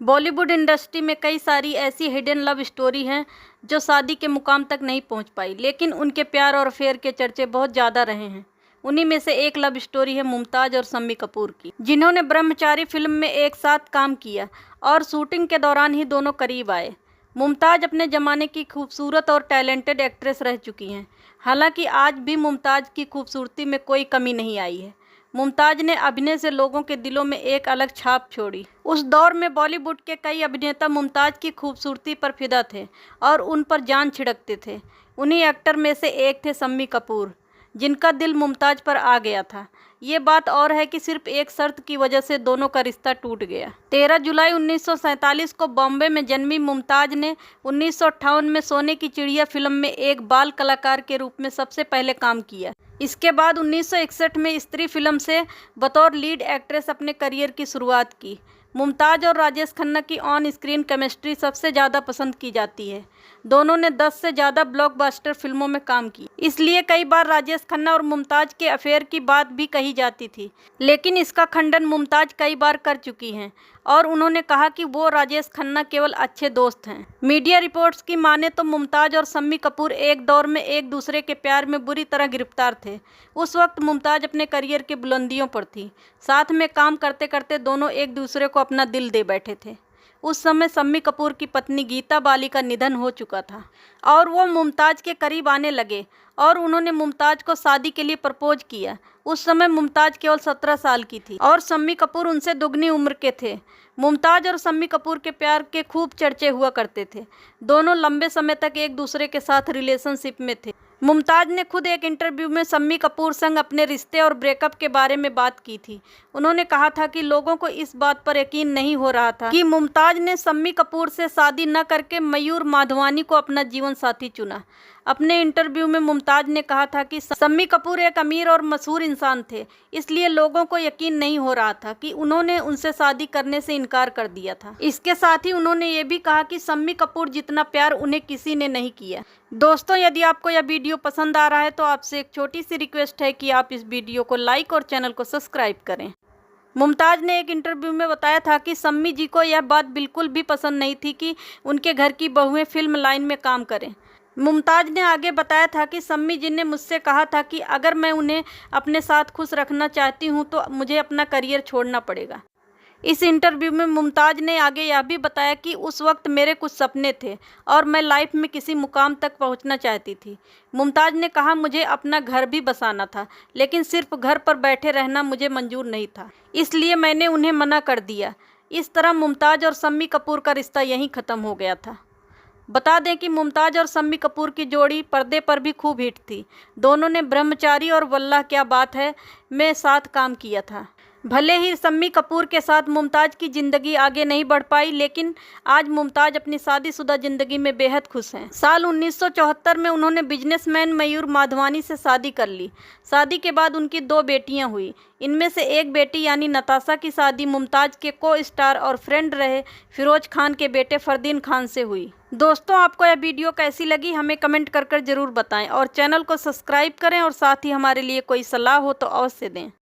Bollywood industry में कई सारी ऐसी हिडन लव स्टोरी हैं जो शादी के मुकाम तक नहीं पहुंच पाई, लेकिन उनके प्यार और अफेयर के चर्चे बहुत ज़्यादा रहे हैं। उन्हीं में से एक लव स्टोरी है मुमताज़ और शम्मी कपूर की, जिन्होंने ब्रह्मचारी फिल्म में एक साथ काम किया और शूटिंग के दौरान ही दोनों करीब आए। मुमताज़ अपने ज़माने की खूबसूरत और टैलेंटेड एक्ट्रेस रह चुकी हैं। हालांकि आज भी मुमताज़ की खूबसूरती में कोई कमी नहीं आई है। मुमताज़ ने अभिनय से लोगों के दिलों में एक अलग छाप छोड़ी। उस दौर में बॉलीवुड के कई अभिनेता मुमताज़ की खूबसूरती पर फिदा थे और उन पर जान छिड़कते थे। उन्हीं एक्टर में से एक थे शम्मी कपूर, जिनका दिल मुमताज़ पर आ गया था। ये बात और है कि सिर्फ एक शर्त की वजह से दोनों का रिश्ता टूट गया। 13 जुलाई 1947 को बॉम्बे में जन्मी मुमताज़ ने 1958 में सोने की चिड़िया फिल्म में एक बाल कलाकार के रूप में सबसे पहले काम किया। इसके बाद 1961 में स्त्री फिल्म से बतौर लीड एक्ट्रेस अपने करियर की शुरुआत की। मुमताज़ और राजेश खन्ना की ऑन स्क्रीन केमिस्ट्री सबसे ज़्यादा पसंद की जाती है। दोनों ने 10 से ज़्यादा ब्लॉकबस्टर फिल्मों में काम किया। इसलिए कई बार राजेश खन्ना और मुमताज़ के अफेयर की बात भी कही जाती थी, लेकिन इसका खंडन मुमताज़ कई बार कर चुकी हैं और उन्होंने कहा कि वो राजेश खन्ना केवल अच्छे दोस्त हैं। मीडिया रिपोर्ट्स की माने तो मुमताज़ और शम्मी कपूर एक दौर में एक दूसरे के प्यार में बुरी तरह गिरफ्तार थे। उस वक्त मुमताज़ अपने करियर की बुलंदियों पर थी। साथ में काम करते करते दोनों एक दूसरे को अपना दिल दे बैठे थे। उस समय शम्मी कपूर की पत्नी गीता बाली का निधन हो चुका था और वो मुमताज़ के करीब आने लगे और उन्होंने मुमताज़ को शादी के लिए प्रपोज किया। उस समय मुमताज़ केवल 17 साल की थी और शम्मी कपूर उनसे दुगनी उम्र के थे। मुमताज़ और शम्मी कपूर के प्यार के खूब चर्चे हुआ करते थे। दोनों लंबे समय तक एक दूसरे के साथ रिलेशनशिप में थे। मुमताज़ ने खुद एक इंटरव्यू में शम्मी कपूर संग अपने रिश्ते और ब्रेकअप के बारे में बात की थी। उन्होंने कहा था कि लोगों को इस बात पर यकीन नहीं हो रहा था कि मुमताज़ ने शम्मी कपूर से शादी न करके मयूर माधवानी को अपना जीवन साथी चुना। अपने इंटरव्यू में मुमताज़ ने कहा था कि शम्मी कपूर एक अमीर और मशहूर इंसान थे, इसलिए लोगों को यकीन नहीं हो रहा था कि उन्होंने उनसे शादी करने से इनकार कर दिया था। इसके साथ ही उन्होंने ये भी कहा कि शम्मी कपूर जितना प्यार उन्हें किसी ने नहीं किया। दोस्तों, यदि आपको यह वीडियो पसंद आ रहा है तो आपसे एक छोटी सी रिक्वेस्ट है कि आप इस वीडियो को लाइक और चैनल को सब्सक्राइब करें। मुमताज़ ने एक इंटरव्यू में बताया था कि शम्मी जी को यह बात बिल्कुल भी पसंद नहीं थी कि उनके घर की बहुएं फिल्म लाइन में काम करें। मुमताज़ ने आगे बताया था कि शम्मी जी ने मुझसे कहा था कि अगर मैं उन्हें अपने साथ खुश रखना चाहती हूं तो मुझे अपना करियर छोड़ना पड़ेगा। इस इंटरव्यू में मुमताज़ ने आगे यह भी बताया कि उस वक्त मेरे कुछ सपने थे और मैं लाइफ में किसी मुकाम तक पहुंचना चाहती थी। मुमताज़ ने कहा, मुझे अपना घर भी बसाना था, लेकिन सिर्फ घर पर बैठे रहना मुझे मंजूर नहीं था, इसलिए मैंने उन्हें मना कर दिया। इस तरह मुमताज़ और शम्मी कपूर का रिश्ता यहीं ख़त्म हो गया था। बता दें कि मुमताज़ और शम्मी कपूर की जोड़ी पर्दे पर भी खूब हिट थी। दोनों ने ब्रह्मचारी और वल्लाह क्या बात है में साथ काम किया था। भले ही शम्मी कपूर के साथ मुमताज़ की ज़िंदगी आगे नहीं बढ़ पाई, लेकिन आज मुमताज़ अपनी शादीशुदा ज़िंदगी में बेहद खुश हैं। साल 1974 में उन्होंने बिजनेसमैन मयूर माधवानी से शादी कर ली। शादी के बाद उनकी 2 बेटियां हुई। इनमें से एक बेटी यानी नताशा की शादी मुमताज़ के को स्टार और फ्रेंड रहे फिरोज खान के बेटे फरदीन खान से हुई। दोस्तों, आपको यह वीडियो कैसी लगी हमें कमेंट कर ज़रूर बताएं और चैनल को सब्सक्राइब करें और साथ ही हमारे लिए कोई सलाह हो तो अवश्य दें।